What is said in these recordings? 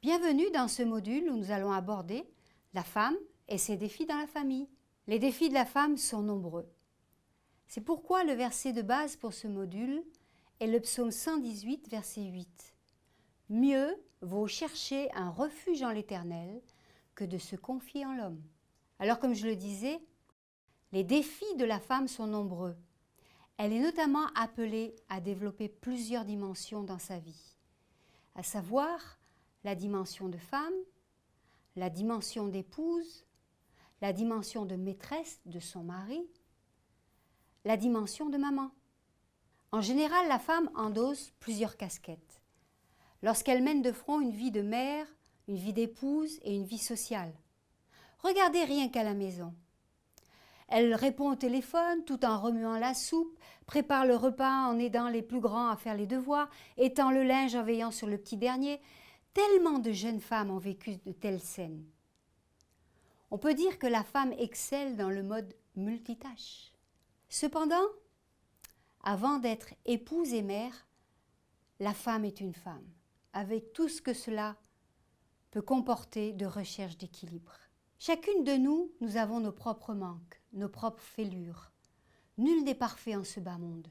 Bienvenue dans ce module où nous allons aborder la femme et ses défis dans la famille. Les défis de la femme sont nombreux. C'est pourquoi le verset de base pour ce module est le psaume 118, verset 8. « Mieux vaut chercher un refuge en l'Éternel que de se confier en l'homme. » Alors comme je le disais, les défis de la femme sont nombreux. Elle est notamment appelée à développer plusieurs dimensions dans sa vie, à savoir la dimension de femme, la dimension d'épouse, la dimension de maîtresse de son mari, la dimension de maman. En général, la femme endosse plusieurs casquettes lorsqu'elle mène de front une vie de mère, une vie d'épouse et une vie sociale. Regardez rien qu'à la maison. Elle répond au téléphone tout en remuant la soupe, prépare le repas en aidant les plus grands à faire les devoirs, étend le linge en veillant sur le petit dernier. Tellement de jeunes femmes ont vécu de telles scènes. On peut dire que la femme excelle dans le mode multitâche. Cependant, avant d'être épouse et mère, la femme est une femme, avec tout ce que cela peut comporter de recherche d'équilibre. Chacune de nous, nous avons nos propres manques, nos propres fêlures. Nul n'est parfait en ce bas monde.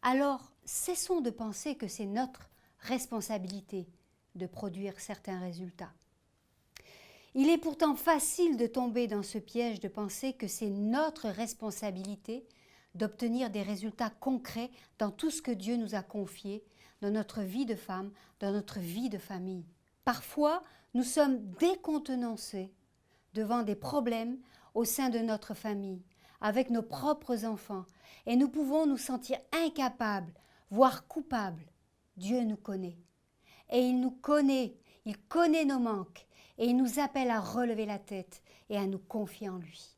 Alors, cessons de penser que c'est notre responsabilité de produire certains résultats. Il est pourtant facile de tomber dans ce piège de penser que c'est notre responsabilité d'obtenir des résultats concrets dans tout ce que Dieu nous a confié, dans notre vie de femme, dans notre vie de famille. Parfois, nous sommes décontenancés devant des problèmes au sein de notre famille, avec nos propres enfants, et nous pouvons nous sentir incapables, voire coupables. Dieu nous connaît. Et il nous connaît, il connaît nos manques, et il nous appelle à relever la tête et à nous confier en lui.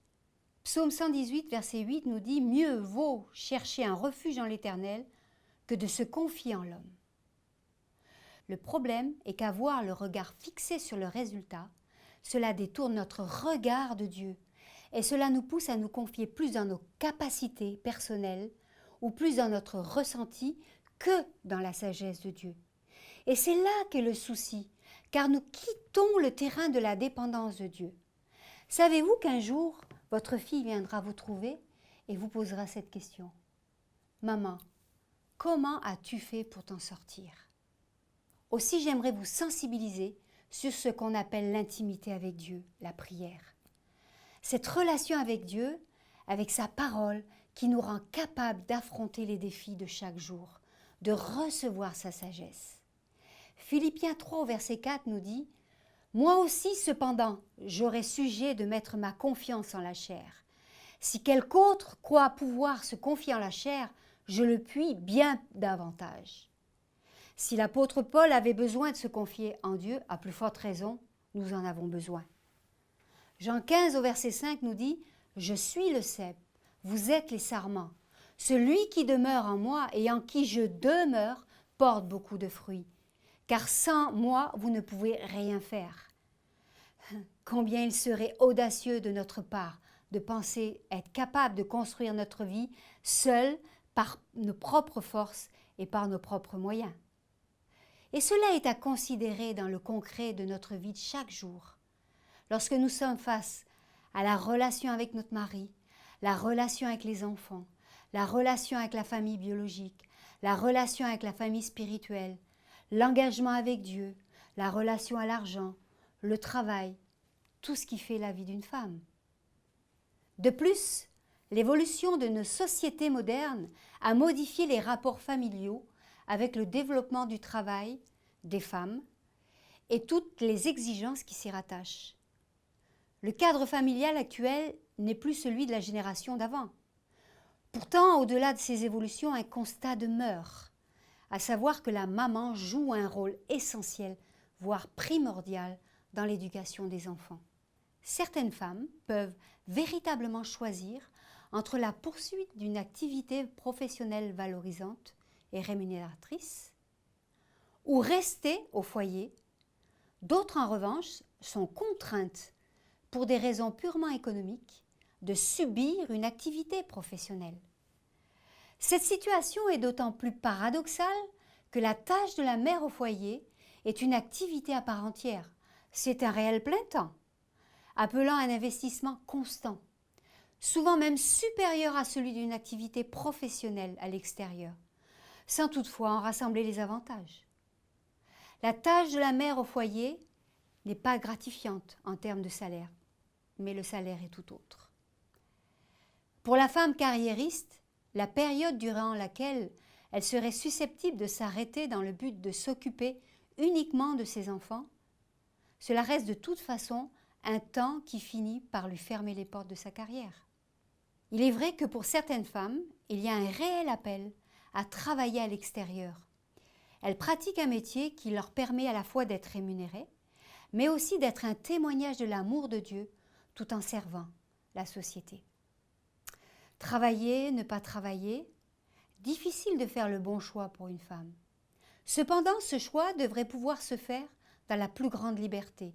Psaume 118, verset 8 nous dit « Mieux vaut chercher un refuge en l'Éternel que de se confier en l'homme. » Le problème est qu'avoir le regard fixé sur le résultat, cela détourne notre regard de Dieu, et cela nous pousse à nous confier plus dans nos capacités personnelles ou plus dans notre ressenti que dans la sagesse de Dieu. Et c'est là qu'est le souci, car nous quittons le terrain de la dépendance de Dieu. Savez-vous qu'un jour, votre fille viendra vous trouver et vous posera cette question ? « Maman, comment as-tu fait pour t'en sortir ?» Aussi, j'aimerais vous sensibiliser sur ce qu'on appelle l'intimité avec Dieu, la prière. Cette relation avec Dieu, avec sa parole, qui nous rend capables d'affronter les défis de chaque jour, de recevoir sa sagesse. Philippiens 3, verset 4 nous dit « Moi aussi, cependant, j'aurai sujet de mettre ma confiance en la chair. Si quelque autre croit pouvoir se confier en la chair, je le puis bien davantage. » Si l'apôtre Paul avait besoin de se confier en Dieu, à plus forte raison, nous en avons besoin. Jean 15 au verset 5 nous dit « Je suis le cep, vous êtes les sarments. Celui qui demeure en moi et en qui je demeure porte beaucoup de fruits. Car sans moi, vous ne pouvez rien faire. » Combien il serait audacieux de notre part de penser être capable de construire notre vie seul par nos propres forces et par nos propres moyens. Et cela est à considérer dans le concret de notre vie de chaque jour. Lorsque nous sommes face à la relation avec notre mari, la relation avec les enfants, la relation avec la famille biologique, la relation avec la famille spirituelle, l'engagement avec Dieu, la relation à l'argent, le travail, tout ce qui fait la vie d'une femme. De plus, l'évolution de nos sociétés modernes a modifié les rapports familiaux avec le développement du travail des femmes et toutes les exigences qui s'y rattachent. Le cadre familial actuel n'est plus celui de la génération d'avant. Pourtant, au-delà de ces évolutions, un constat demeure, à savoir que la maman joue un rôle essentiel, voire primordial, dans l'éducation des enfants. Certaines femmes peuvent véritablement choisir entre la poursuite d'une activité professionnelle valorisante et rémunératrice, ou rester au foyer. D'autres, en revanche, sont contraintes, pour des raisons purement économiques, de subir une activité professionnelle. Cette situation est d'autant plus paradoxale que la tâche de la mère au foyer est une activité à part entière. C'est un réel plein temps, appelant un investissement constant, souvent même supérieur à celui d'une activité professionnelle à l'extérieur, sans toutefois en rassembler les avantages. La tâche de la mère au foyer n'est pas gratifiante en termes de salaire, mais le salaire est tout autre. Pour la femme carriériste, la période durant laquelle elle serait susceptible de s'arrêter dans le but de s'occuper uniquement de ses enfants, cela reste de toute façon un temps qui finit par lui fermer les portes de sa carrière. Il est vrai que pour certaines femmes, il y a un réel appel à travailler à l'extérieur. Elles pratiquent un métier qui leur permet à la fois d'être rémunérées, mais aussi d'être un témoignage de l'amour de Dieu tout en servant la société. Travailler, ne pas travailler, difficile de faire le bon choix pour une femme. Cependant, ce choix devrait pouvoir se faire dans la plus grande liberté.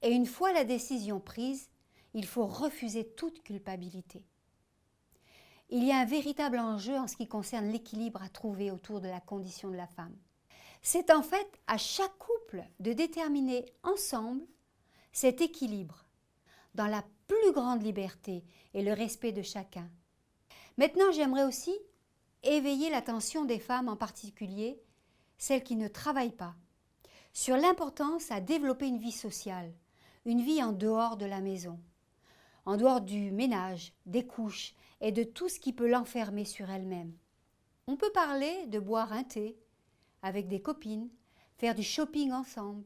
Et une fois la décision prise, il faut refuser toute culpabilité. Il y a un véritable enjeu en ce qui concerne l'équilibre à trouver autour de la condition de la femme. C'est en fait à chaque couple de déterminer ensemble cet équilibre dans la plus grande liberté et le respect de chacun. Maintenant, j'aimerais aussi éveiller l'attention des femmes, en particulier celles qui ne travaillent pas, sur l'importance à développer une vie sociale, une vie en dehors de la maison, en dehors du ménage, des couches et de tout ce qui peut l'enfermer sur elle-même. On peut parler de boire un thé avec des copines, faire du shopping ensemble,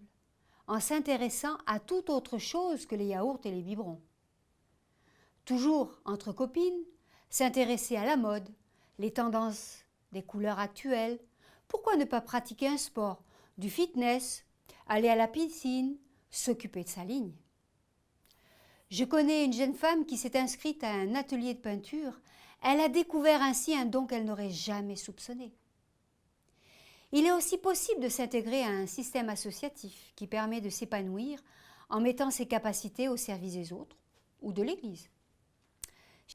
en s'intéressant à toute autre chose que les yaourts et les biberons. Toujours entre copines, s'intéresser à la mode, les tendances des couleurs actuelles. Pourquoi ne pas pratiquer un sport, du fitness, aller à la piscine, s'occuper de sa ligne? Je connais une jeune femme qui s'est inscrite à un atelier de peinture. Elle a découvert ainsi un don qu'elle n'aurait jamais soupçonné. Il est aussi possible de s'intégrer à un système associatif qui permet de s'épanouir en mettant ses capacités au service des autres ou de l'Église.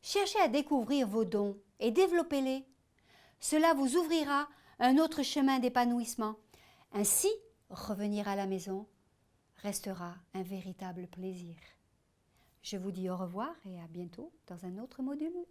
Cherchez à découvrir vos dons et développez-les. Cela vous ouvrira un autre chemin d'épanouissement. Ainsi, revenir à la maison restera un véritable plaisir. Je vous dis au revoir et à bientôt dans un autre module.